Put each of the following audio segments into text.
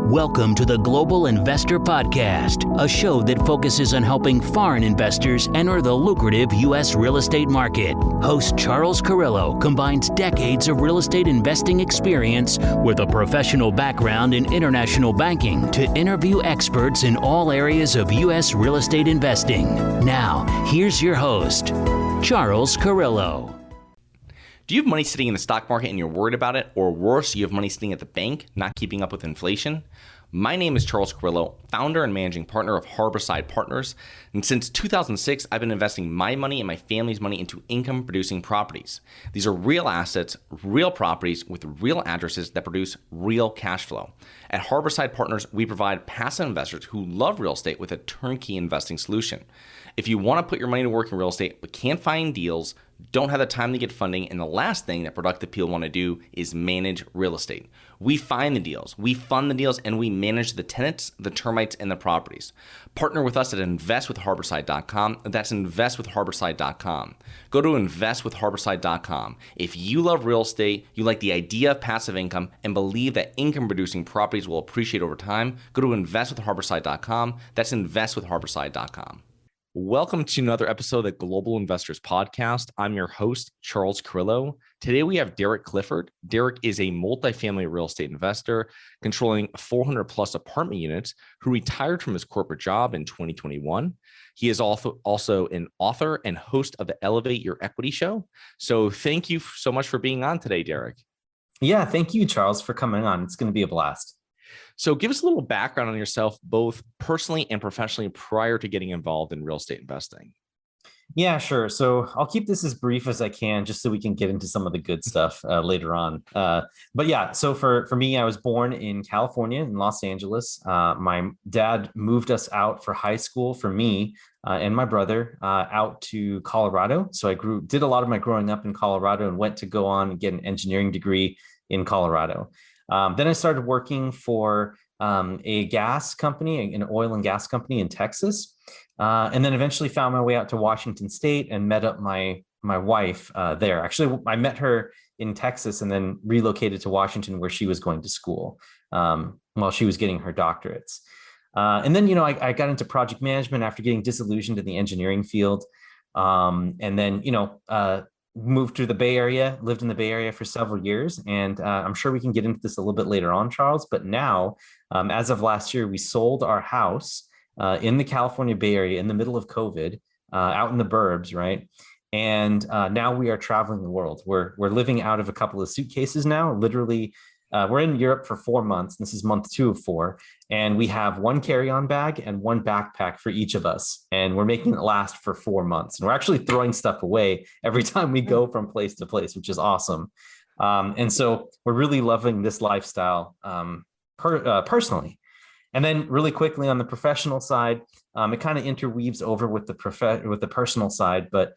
Welcome to the Global Investor Podcast, a show that focuses on helping foreign investors enter the lucrative U.S. real estate market. Host Charles Carillo combines decades of real estate investing experience with a professional background in international banking to interview experts in all areas of U.S. real estate investing. Now, here's your host, Charles Carillo. Do you have money sitting in the stock market and you're worried about it? Or worse, you have money sitting at the bank, not keeping up with inflation? My name is Charles Carillo, founder and managing partner of Harborside Partners. And since 2006, I've been investing my money and my family's money into income-producing properties. These are real assets, real properties with real addresses that produce real cash flow. At Harborside Partners, we provide passive investors who love real estate with a turnkey investing solution. If you want to put your money to work in real estate but can't find deals, don't have the time to get funding, and the last thing that productive people want to do is manage real estate. We find the deals, we fund the deals, and we manage the tenants, the termites, and the properties. Partner with us at investwithharborside.com. That's investwithharborside.com. Go to investwithharborside.com. If you love real estate, you like the idea of passive income, and believe that income-producing properties will appreciate over time, go to investwithharborside.com. That's investwithharborside.com. Welcome to another episode of the Global Investors Podcast. I'm your host, Charles Carillo. Today we have Derek Clifford. Derek is a multifamily real estate investor controlling 400 plus apartment units who retired from his corporate job in 2021. He is also an author and host of the Elevate Your Equity show. So thank you so much for being on today, Derek. Yeah, thank you, Charles, for coming on. It's going to be a blast. So give us a little background on yourself, both personally and professionally, prior to getting involved in real estate investing. Yeah, sure. So I'll keep this as brief as I can, just so we can get into some of the good stuff later on. But yeah, so for me, I was born in California, in Los Angeles. My dad moved us out for high school for me and my brother out to Colorado. So I did a lot of my growing up in Colorado and went to go on and get an engineering degree in Colorado. Then I started working for a gas company, an oil and gas company in Texas, and then eventually found my way out to Washington State and met up my wife there. Actually, I met her in Texas and then relocated to Washington, where she was going to school while she was getting her doctorates. And then, I got into project management after getting disillusioned in the engineering field, and then, moved to the Bay Area, lived in the Bay Area for several years. And I'm sure we can get into this a little bit later on, Charles. But now, as of last year, we sold our house in the California Bay Area in the middle of COVID, out in the burbs, right? And now we are traveling the world. We're living out of a couple of suitcases now. Literally, we're in Europe for 4 months. This is month 2 of 4. And we have one carry-on bag and one backpack for each of us. And we're making it last for 4 months. And we're actually throwing stuff away every time we go from place to place, which is awesome. And so we're really loving this lifestyle personally. And then really quickly on the professional side, it kind of interweaves over with the personal side. But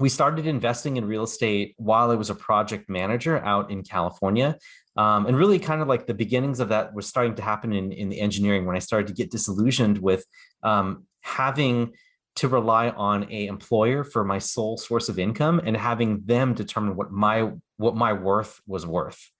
we started investing in real estate while I was a project manager out in California. And really kind of like the beginnings of that was starting to happen in the engineering, when I started to get disillusioned with having to rely on an employer for my sole source of income and having them determine what my worth was worth.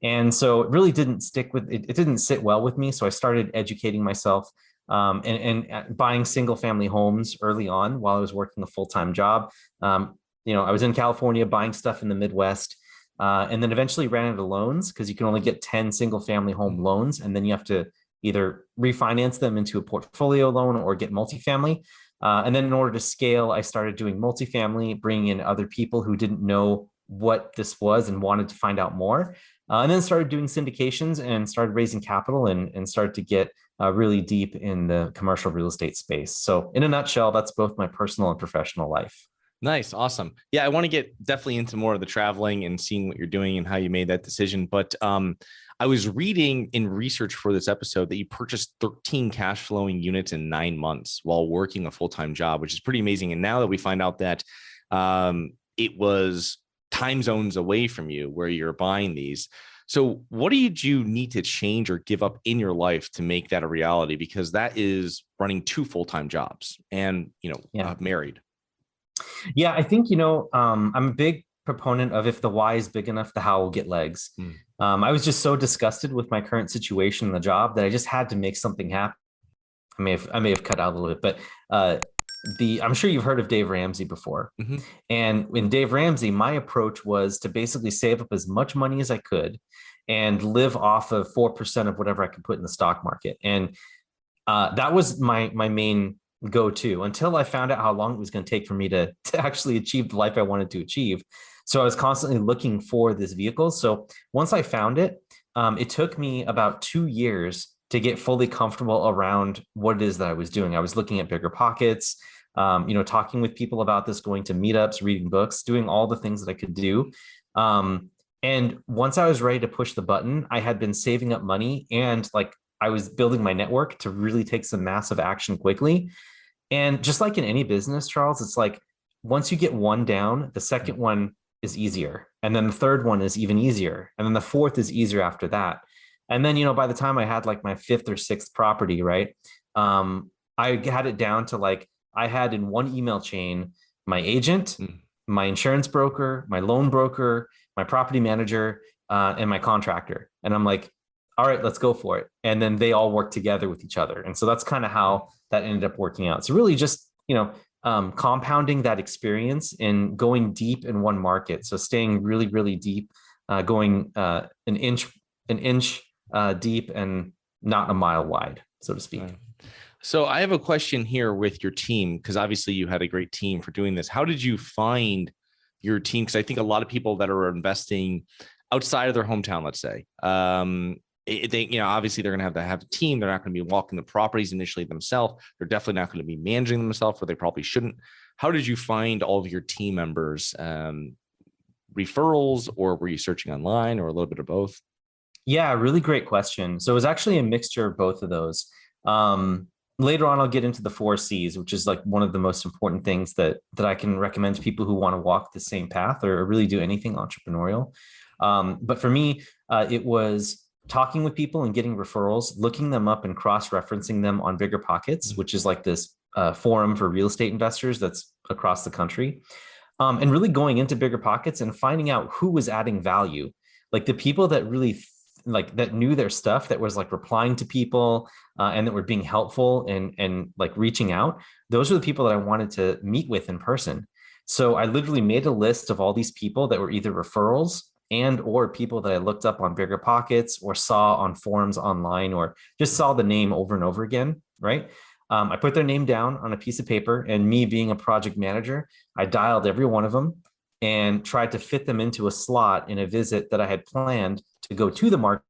And so it really didn't stick with it. It didn't sit well with me. So I started educating myself and buying single family homes early on while I was working a full-time job. I was in California buying stuff in the Midwest, and then eventually ran out of loans because you can only get 10 single family home loans. And then you have to either refinance them into a portfolio loan or get multifamily. And then in order to scale, I started doing multifamily, bringing in other people who didn't know what this was and wanted to find out more. And then started doing syndications and started raising capital and started to get really deep in the commercial real estate space. So in a nutshell, that's both my personal and professional life. Nice. Awesome. Yeah. I want to get definitely into more of the traveling and seeing what you're doing and how you made that decision. But I was reading in research for this episode that you purchased 13 cash flowing units in 9 months while working a full-time job, which is pretty amazing. And now that we find out that it was time zones away from you where you're buying these. So what did you need to change or give up in your life to make that a reality? Because that is running 2 full-time jobs and, married. Yeah, I think, I'm a big proponent of if the why is big enough, the how will get legs. I was just so disgusted with my current situation in the job that I just had to make something happen. I may have cut out a little bit, but I'm sure you've heard of Dave Ramsey before. Mm-hmm. And in Dave Ramsey, my approach was to basically save up as much money as I could and live off of 4% of whatever I could put in the stock market. And that was my main go-to until I found out how long it was going to take for me to actually achieve the life I wanted to achieve. So I was constantly looking for this vehicle. So once I found it, it took me about 2 years to get fully comfortable around what it is that I was doing. I was looking at bigger pockets, talking with people about this, going to meetups, reading books, doing all the things that I could do. And once I was ready to push the button, I had been saving up money and I was building my network to really take some massive action quickly. And just like in any business, Charles, it's like once you get one down, the second one is easier. And then the third one is even easier. And then the fourth is easier after that. And then, by the time I had my fifth or sixth property, right, I had it down to I had in one email chain, my agent, my insurance broker, my loan broker, my property manager, and my contractor. And I'm like, all right, let's go for it. And then they all work together with each other. And so that's kind of how that ended up working out. So really just, compounding that experience in going deep in one market. So staying really, really deep, going an inch deep and not a mile wide, so to speak. Right. So I have a question here with your team, because obviously you had a great team for doing this. How did you find your team? Because I think a lot of people that are investing outside of their hometown, let's say, obviously they're going to have a team. They're not going to be walking the properties initially themselves. They're definitely not going to be managing themselves, where they probably shouldn't. How did you find all of your team members? Referrals, or were you searching online, or a little bit of both? Yeah, really great question. So it was actually a mixture of both of those. Later on, I'll get into the 4 C's, which is one of the most important things that I can recommend to people who want to walk the same path or really do anything entrepreneurial. But for me, it was talking with people and getting referrals, looking them up and cross-referencing them on Bigger Pockets, which is this forum for real estate investors that's across the country, and really going into Bigger Pockets and finding out who was adding value, the people that really that knew their stuff, that was replying to people and that were being helpful and reaching out. Those are the people that I wanted to meet with in person. So I literally made a list of all these people that were either referrals and or people that I looked up on Bigger Pockets or saw on forums online or just saw the name over and over again, right? I put their name down on a piece of paper, and me being a project manager, I dialed every one of them and tried to fit them into a slot in a visit that I had planned to go to the market.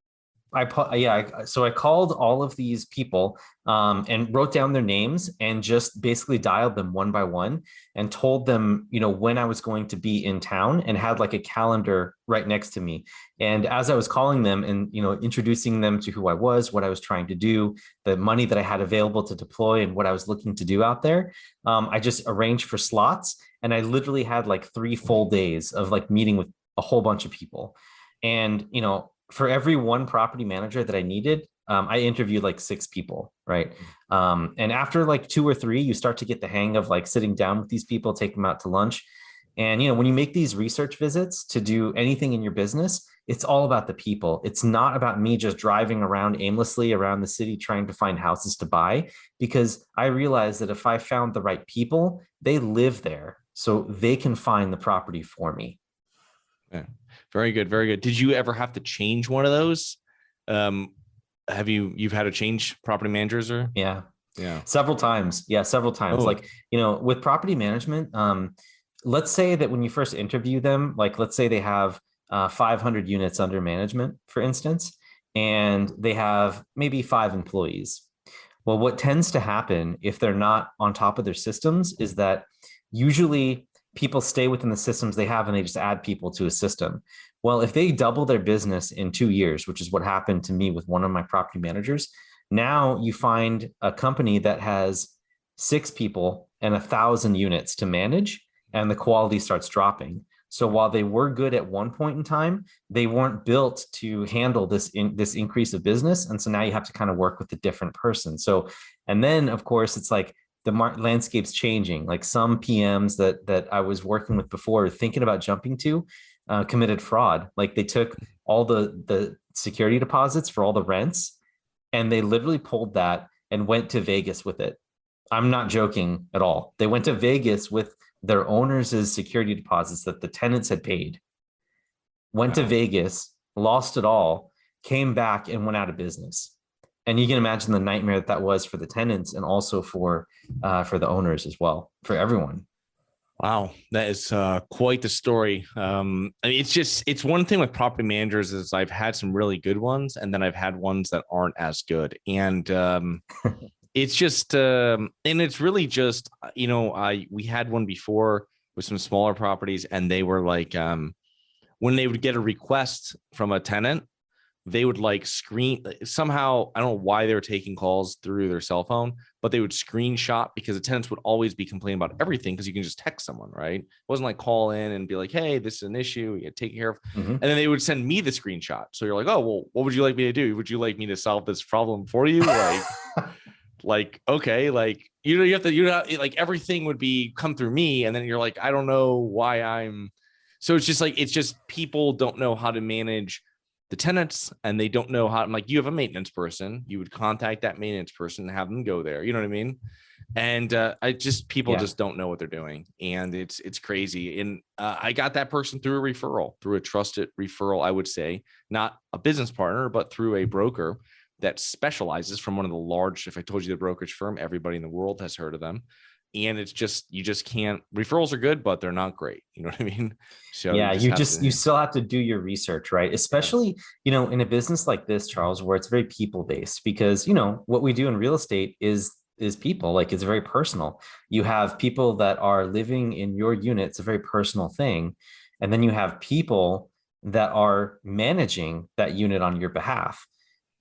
So I called all of these people and wrote down their names and just basically dialed them one by one and told them, when I was going to be in town, and had a calendar right next to me. And as I was calling them and, introducing them to who I was, what I was trying to do, the money that I had available to deploy and what I was looking to do out there, I just arranged for slots. And I literally had 3 full days of meeting with a whole bunch of people. And, for every one property manager that I needed, I interviewed 6 people, right? And after 2 or 3, you start to get the hang of sitting down with these people, take them out to lunch. And, when you make these research visits to do anything in your business, it's all about the people. It's not about me just driving around aimlessly around the city trying to find houses to buy, because I realized that if I found the right people, they live there, so they can find the property for me. Yeah. Very good. Very good. Did you ever have to change one of those? Have you've had to change property managers or? Yeah. Several times. Yeah. Several times. Oh. With property management, let's say that when you first interview them, let's say they have 500 units under management, for instance, and they have maybe 5 employees. Well, what tends to happen if they're not on top of their systems is that usually people stay within the systems they have and they just add people to a system. Well, if they double their business in 2 years, which is what happened to me with one of my property managers, now you find a company that has 6 people and 1,000 units to manage, and the quality starts dropping. So while they were good at one point in time, they weren't built to handle this increase of business. And so now you have to kind of work with a different person. So, and then of course it's landscape's changing. Like some PMs that I was working with before, thinking about jumping to, committed fraud. Like they took all the security deposits for all the rents, and they literally pulled that and went to Vegas with it. I'm not joking at all. They went to Vegas with their owners' security deposits that the tenants had paid, went to Vegas, lost it all, came back and went out of business. And you can imagine the nightmare that was for the tenants and also for the owners as well, for everyone. Wow, that is quite the story. I mean, it's one thing with property managers is I've had some really good ones, and then I've had ones that aren't as good. And it's just, and it's really just, we had one before with some smaller properties, and they were like, when they would get a request from a tenant, they would like somehow, I don't know why they were taking calls through their cell phone, but they would screenshot, because the tenants would always be complaining about everything, because you can just text someone, right? It wasn't like call in and be like, hey, this is an issue, you take care of. And then they would send me the screenshot. So you're like, oh, well, what would you like me to do? Would you like me to solve this problem for you? Like, okay, like, you have to, like everything would be come through me. And then you're like, I don't know why so it's just people don't know how to manage the tenants, and they don't know how. I'm like, you have a maintenance person, you would contact that maintenance person and have them go there. You know what I mean? And people just don't know what they're doing, and it's crazy. And I got that person through a trusted referral, I would say, not a business partner, but through a broker that specializes from one of the large, if I told you the brokerage firm, everybody in the world has heard of them. And it's just, you just can't, referrals are good, but they're not great. You know what I mean? So yeah, you still have to do your research, right? Especially, in a business like this, Charles, where it's very people based, because, what we do in real estate is people, like it's very personal. You have people that are living in your unit. It's a very personal thing. And then you have people that are managing that unit on your behalf.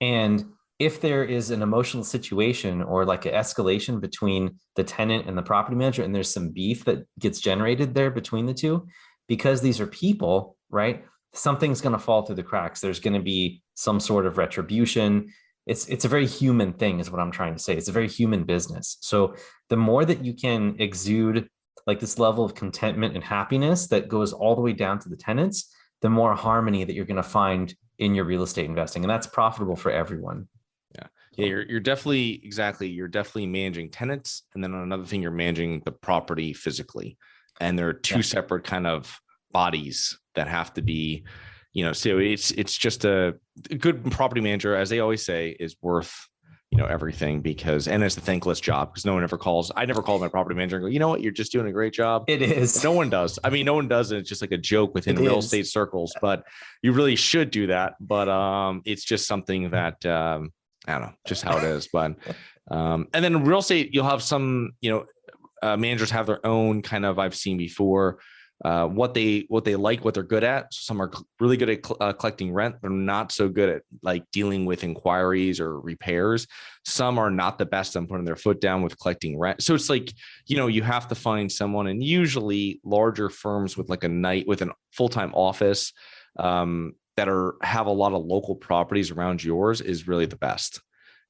And if there is an emotional situation or like an escalation between the tenant and the property manager, and there's some beef that gets generated there between the two, because these are people, right? Something's going to fall through the cracks. There's going to be some sort of retribution. It's a very human thing, is what I'm trying to say. It's a very human business. So the more that you can exude like this level of contentment and happiness that goes all the way down to the tenants, the more harmony that you're going to find in your real estate investing. And that's profitable for everyone. Yeah, you're definitely managing tenants. And then on another thing, you're managing the property physically. And there are two separate kind of bodies that have to be, so it's just a good property manager, as they always say, is worth, everything, and it's a thankless job, because no one ever calls. I never call my property manager and go, you know what, you're just doing a great job. It is. No one does. I mean, no one does. And it's just like a joke within real estate circles, but you really should do that. But it's just something that, I don't know, just how it is. But and then in real estate, you'll have some, managers have their own kind of, I've seen before, what they like, what they're good at. Some are really good at collecting rent. They're not so good at like dealing with inquiries or repairs. Some are not the best on putting their foot down with collecting rent. So it's like, you have to find someone, and usually larger firms with like with a full-time office, that have a lot of local properties around yours is really the best.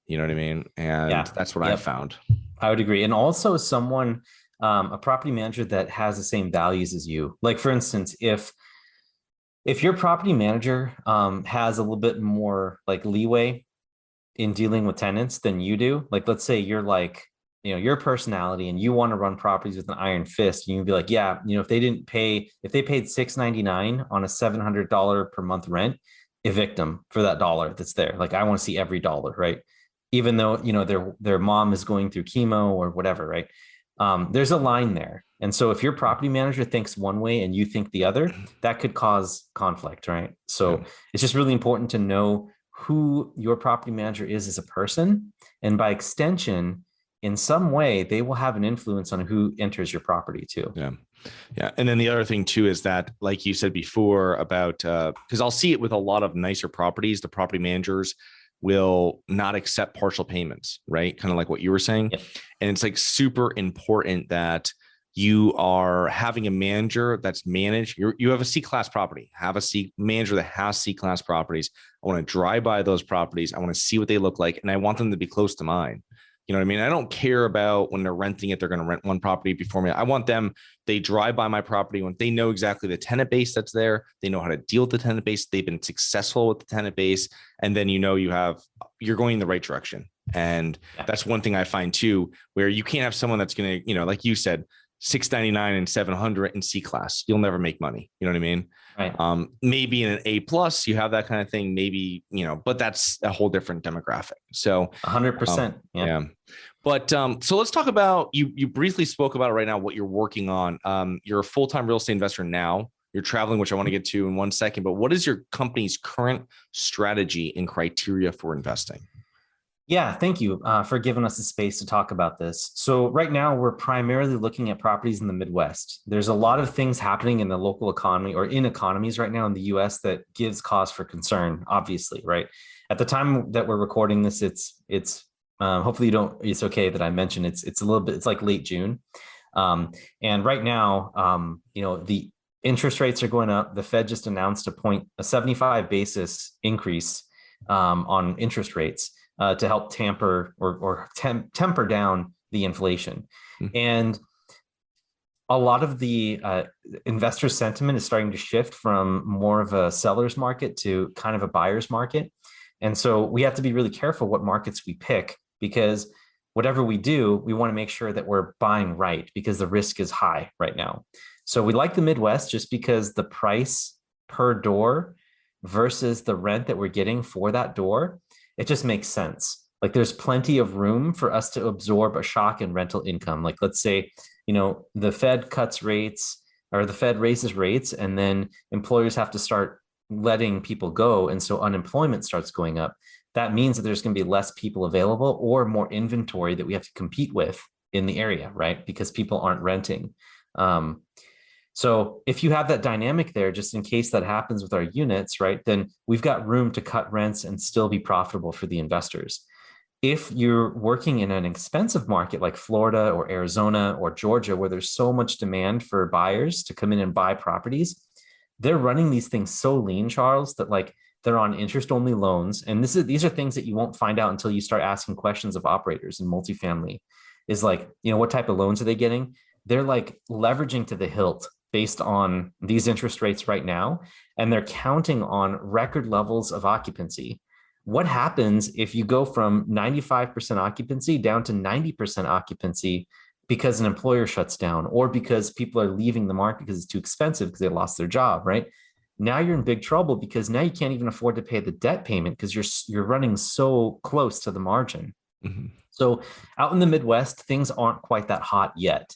You know what I mean? And that's what I've found. I would agree. And also someone, a property manager that has the same values as you. Like, for instance, if your property manager has a little bit more like leeway in dealing with tenants than you do, like, let's say you're like, your personality and you want to run properties with an iron fist, and you'd be like, yeah, if they paid $699 on a $700 per month rent, evict them for that dollar that's there. Like, I want to see every dollar, right? Even though, their mom is going through chemo or whatever, right? There's a line there. And so if your property manager thinks one way and you think the other, that could cause conflict, right? So it's just really important to know who your property manager is as a person. And by extension, in some way, they will have an influence on who enters your property too. Yeah. Yeah. And then the other thing too, is that, like you said before about, because I'll see it with a lot of nicer properties, the property managers will not accept partial payments, right? Kind of like what you were saying. Yep. And it's like super important that you are having a manager that's managed. You have a C-class property, have a manager that has C-class properties. I want to drive by those properties. I want to see what they look like. And I want them to be close to mine. You know what I mean? I don't care about when they're renting it, they're going to rent one property before me. I want them, they drive by my property when they know exactly the tenant base that's there. They know how to deal with the tenant base. They've been successful with the tenant base. And then, you're going in the right direction. And that's one thing I find too, where you can't have someone that's going to, like you said, 699 and 700 in C class. You'll never make money. You know what I mean? Right. Maybe in an A plus, you have that kind of thing. Maybe, but that's a whole different demographic. So 100%. Yeah. But so let's talk about, you briefly spoke about it right now, what you're working on. You're a full-time real estate investor now. You're traveling, which I want to get to in one second. But what is your company's current strategy and criteria for investing? Yeah, thank you for giving us the space to talk about this. So right now, we're primarily looking at properties in the Midwest. There's a lot of things happening in the local economy or in economies right now in the US that gives cause for concern, obviously, right? At the time that we're recording this, it's hopefully it's okay that I mention it's a little bit, it's like late June. And right now, the interest rates are going up. The Fed just announced a 75 basis increase on interest rates. To help temper temper down the inflation. Mm-hmm. And a lot of the investor sentiment is starting to shift from more of a seller's market to kind of a buyer's market. And so we have to be really careful what markets we pick, because whatever we do, we want to make sure that we're buying right, because the risk is high right now. So we like the Midwest just because the price per door versus the rent that we're getting for that door, it just makes sense. Like there's plenty of room for us to absorb a shock in rental income. Like let's say, the Fed cuts rates or the Fed raises rates, and then employers have to start letting people go. And so unemployment starts going up. That means that there's going to be less people available or more inventory that we have to compete with in the area, right? Because people aren't renting. So if you have that dynamic there, just in case that happens with our units, right, then we've got room to cut rents and still be profitable for the investors. If you're working in an expensive market like Florida or Arizona or Georgia, where there's so much demand for buyers to come in and buy properties, they're running these things so lean, Charles, that like they're on interest-only loans. And these are things that you won't find out until you start asking questions of operators in multifamily. Is like, what type of loans are they getting? They're like leveraging to the hilt based on these interest rates right now, and they're counting on record levels of occupancy. What happens if you go from 95% occupancy down to 90% occupancy because an employer shuts down, or because people are leaving the market because it's too expensive because they lost their job, right? Now you're in big trouble, because now you can't even afford to pay the debt payment because you're running so close to the margin. Mm-hmm. So out in the Midwest, things aren't quite that hot yet.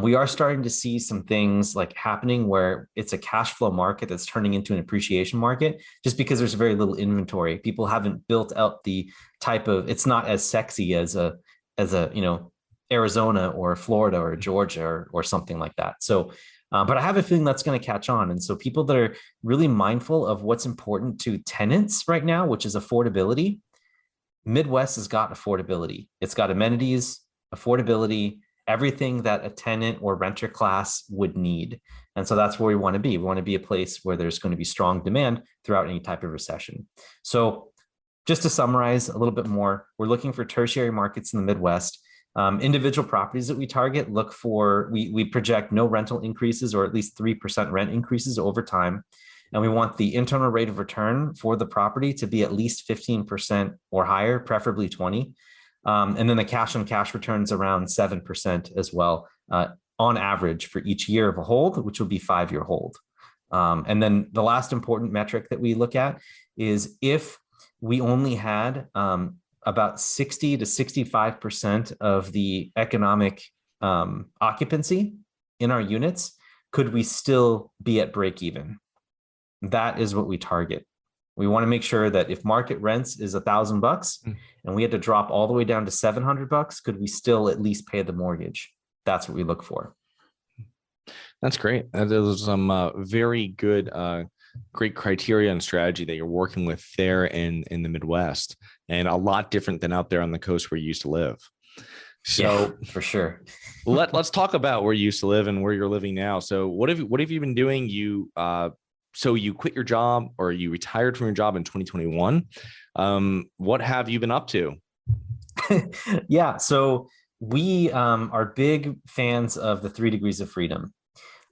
We are starting to see some things like happening where it's a cash flow market that's turning into an appreciation market, just because there's very little inventory. People haven't built out the type of, it's not as sexy as a Arizona or Florida or Georgia or something like that. So, but I have a feeling that's going to catch on. And so people that are really mindful of what's important to tenants right now, which is affordability, Midwest has got affordability. It's got amenities, affordability, everything that a tenant or renter class would need. And so that's where we want to be. We want to be a place where there's going to be strong demand throughout any type of recession. So just to summarize a little bit more, we're looking for tertiary markets in the Midwest. Individual properties that we target look for, we project no rental increases, or at least 3% rent increases over time. And we want the internal rate of return for the property to be at least 15% or higher, preferably 20. And then the cash on cash returns around 7% as well, on average for each year of a hold, which will be 5-year hold. And then the last important metric that we look at is if we only had about 60 to 65% of the economic occupancy in our units, could we still be at break even? That is what we target. We want to make sure that if market rents is $1,000 and we had to drop all the way down to $700, could we still at least pay the mortgage? That's what we look for. That's great. There's some very good, great criteria and strategy that you're working with there in the Midwest, and a lot different than out there on the coast where you used to live. So yeah, for sure. let's talk about where you used to live and where you're living now. So what have you been doing? So you quit your job, or you retired from your job in 2021. What have you been up to? Yeah, so we are big fans of the 3 degrees of freedom.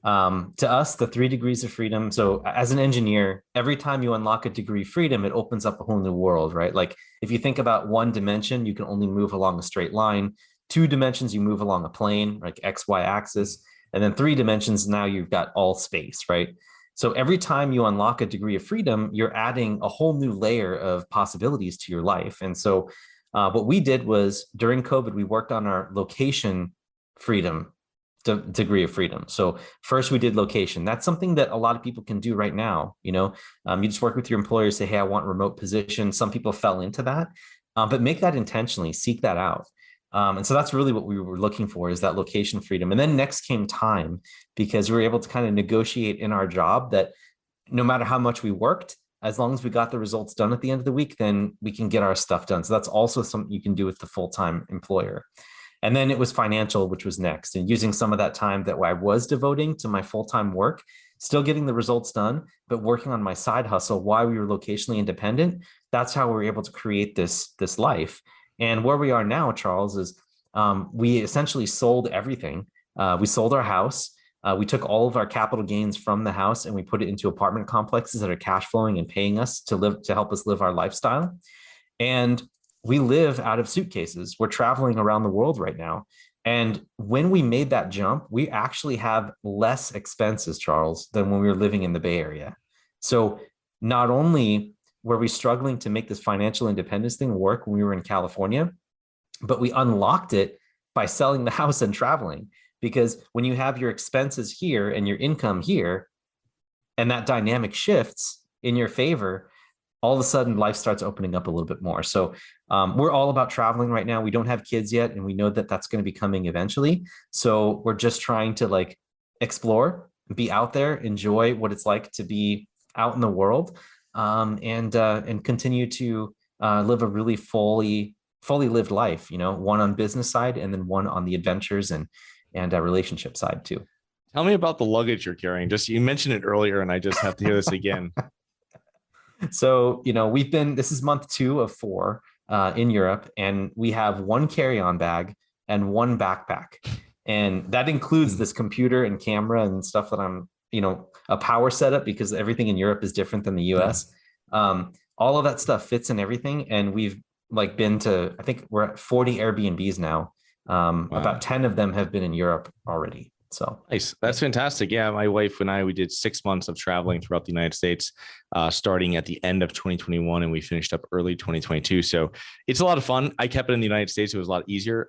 To us, the 3 degrees of freedom. So, as an engineer, every time you unlock a degree of freedom, it opens up a whole new world, right? Like, if you think about one dimension, you can only move along a straight line. 2 dimensions, you move along a plane, like X, Y axis. And then 3 dimensions, now you've got all space, right? So, every time you unlock a degree of freedom, you're adding a whole new layer of possibilities to your life. And so, what we did was during COVID, we worked on our location freedom degree of freedom. So first we did location. That's something that a lot of people can do right now. You just work with your employer, say, hey, I want remote position. Some people fell into that, but make that intentionally, seek that out. And so that's really what we were looking for, is that location freedom. And then next came time, because we were able to kind of negotiate in our job that no matter how much we worked, as long as we got the results done at the end of the week, then we can get our stuff done. So that's also something you can do with the full-time employer. And then it was financial, which was next, and using some of that time that I was devoting to my full-time work, still getting the results done, but working on my side hustle while we were locationally independent. That's how we were able to create this life. And where we are now, Charles, is we essentially sold everything. We sold our house. We took all of our capital gains from the house and we put it into apartment complexes that are cash flowing and paying us to help us live our lifestyle. And we live out of suitcases. We're traveling around the world right now. And when we made that jump, we actually have less expenses, Charles, than when we were living in the Bay Area. So not only were we struggling to make this financial independence thing work when we were in California, but we unlocked it by selling the house and traveling. Because when you have your expenses here and your income here, and that dynamic shifts in your favor, all of a sudden life starts opening up a little bit more. So we're all about traveling right now. We don't have kids yet, and we know that that's going to be coming eventually. So we're just trying to explore, be out there, enjoy what it's like to be out in the world, and continue to live a really fully lived life. One on business side, and then one on the adventures and a relationship side too. Tell me about the luggage you're carrying. You mentioned it earlier, and I just have to hear this again. So, this is month 2 of 4 in Europe, and we have one carry-on bag and one backpack. And that includes this computer and camera and stuff that I'm, a power setup, because everything in Europe is different than the US. All of that stuff fits in everything. And we've been to, I think we're at 40 Airbnbs now. Wow. About 10 of them have been in Europe already. So nice. That's fantastic. Yeah. My wife and I, we did 6 months of traveling throughout the United States, starting at the end of 2021, and we finished up early 2022. So it's a lot of fun. I kept it in the United States. It was a lot easier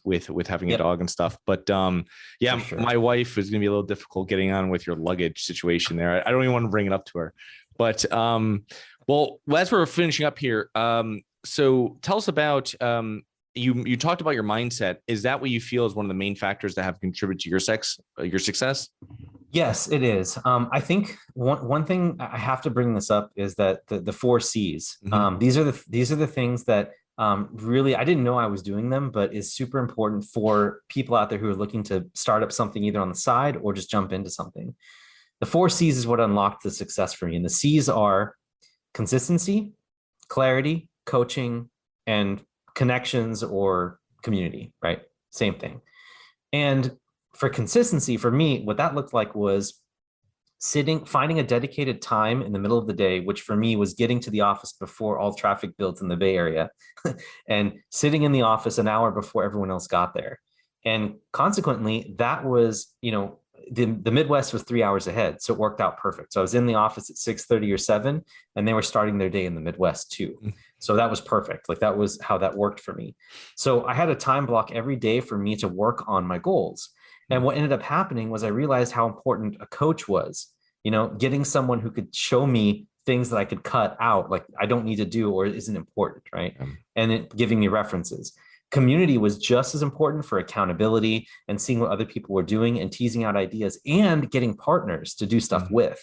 with having a dog and stuff. But sure. My wife is going to be a little difficult getting on with your luggage situation there. I don't even want to bring it up to her. But well, as we're finishing up here, so tell us about you talked about your mindset. Is that what you feel is one of the main factors that have contributed to your success? Yes, it is. I think one thing I have to bring this up is that the 4 C's. Mm-hmm. These are the things that really I didn't know I was doing them, but is super important for people out there who are looking to start up something either on the side or just jump into something. The 4 C's is what unlocked the success for me, and the C's are consistency, clarity, coaching, and connections or community, right? Same thing. And for consistency, for me, what that looked like was finding a dedicated time in the middle of the day, which for me was getting to the office before all traffic builds in the Bay Area and sitting in the office an hour before everyone else got there. And consequently, that was, the Midwest was 3 hours ahead. So it worked out perfect. So I was in the office at 6:30 or 7, and they were starting their day in the Midwest too. So that was perfect. That was how that worked for me. So I had a time block every day for me to work on my goals. And what ended up happening was I realized how important a coach was, getting someone who could show me things that I could cut out, like I don't need to do or isn't important, right? And giving me references. Community was just as important for accountability and seeing what other people were doing and teasing out ideas and getting partners to do stuff with.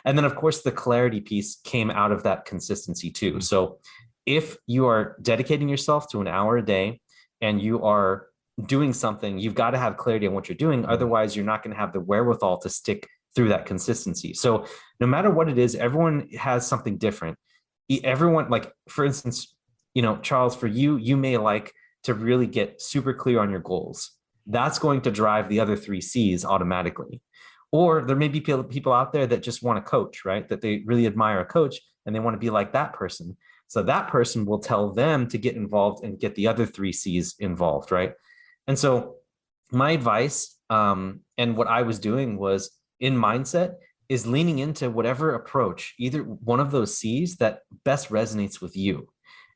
And then, of course, the clarity piece came out of that consistency too. So if you are dedicating yourself to an hour a day and you are doing something, you've got to have clarity on what you're doing. Otherwise, you're not going to have the wherewithal to stick through that consistency. So no matter what it is, everyone has something different. Everyone, for instance, Charles, for you, you may like to really get super clear on your goals. That's going to drive the other three C's automatically. Or there may be people out there that just want a coach, right? That they really admire a coach and they want to be like that person. So that person will tell them to get involved and get the other three C's involved, right? And so my advice and what I was doing was in mindset is leaning into whatever approach, either one of those C's that best resonates with you.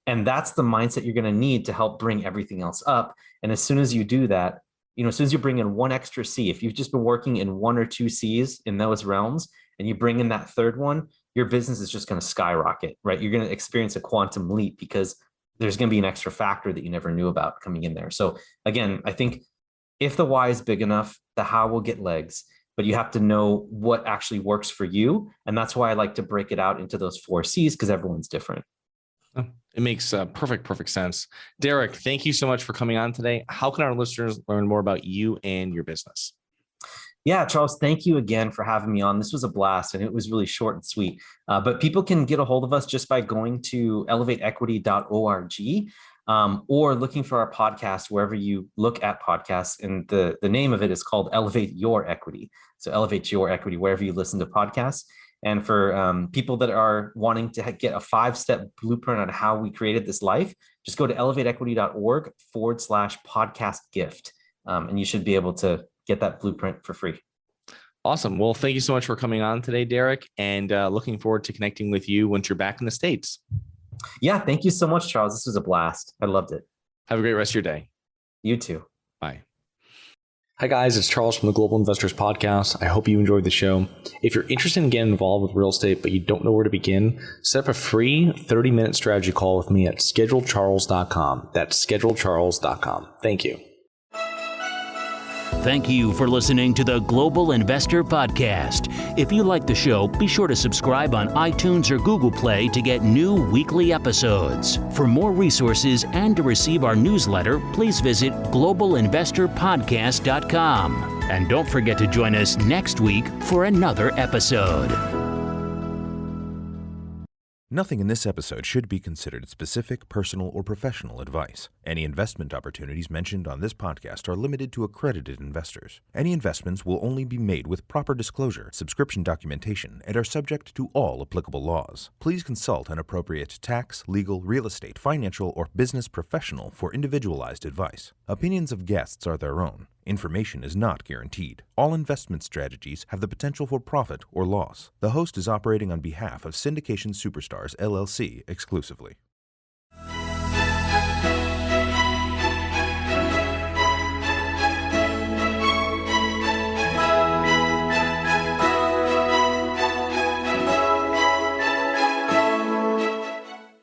And that's the mindset you're going to need to help bring everything else up. And as soon as you do that, as soon as you bring in one extra C, if you've just been working in one or two C's in those realms and you bring in that third one, your business is just going to skyrocket, right? You're going to experience a quantum leap because there's going to be an extra factor that you never knew about coming in there. So again, I think if the why is big enough, the how will get legs, but you have to know what actually works for you. And that's why I like to break it out into those 4 C's because everyone's different. It makes perfect sense. Derek, thank you so much for coming on today. How can our listeners learn more about you and your business? Yeah, Charles, thank you again for having me on. This was a blast and it was really short and sweet. But people can get a hold of us just by going to elevateequity.org or looking for our podcast wherever you look at podcasts. And the name of it is called Elevate Your Equity. So elevate your equity wherever you listen to podcasts. And for people that are wanting to get a 5-step blueprint on how we created this life, just go to elevateequity.org/podcast gift. And you should be able to get that blueprint for free. Awesome. Well, thank you so much for coming on today, Derek, and looking forward to connecting with you once you're back in the States. Yeah, thank you so much, Charles. This was a blast. I loved it. Have a great rest of your day. You too. Bye. Hi, guys. It's Charles from the Global Investors Podcast. I hope you enjoyed the show. If you're interested in getting involved with real estate, but you don't know where to begin, set up a free 30-minute strategy call with me at schedulecharles.com. That's schedulecharles.com. Thank you. Thank you for listening to the Global Investor Podcast. If you like the show, be sure to subscribe on iTunes or Google Play to get new weekly episodes. For more resources and to receive our newsletter, please visit globalinvestorpodcast.com. And don't forget to join us next week for another episode. Nothing in this episode should be considered specific, personal, or professional advice. Any investment opportunities mentioned on this podcast are limited to accredited investors. Any investments will only be made with proper disclosure, subscription documentation, and are subject to all applicable laws. Please consult an appropriate tax, legal, real estate, financial, or business professional for individualized advice. Opinions of guests are their own. Information is not guaranteed. All investment strategies have the potential for profit or loss. The host is operating on behalf of Syndication Superstars, LLC exclusively.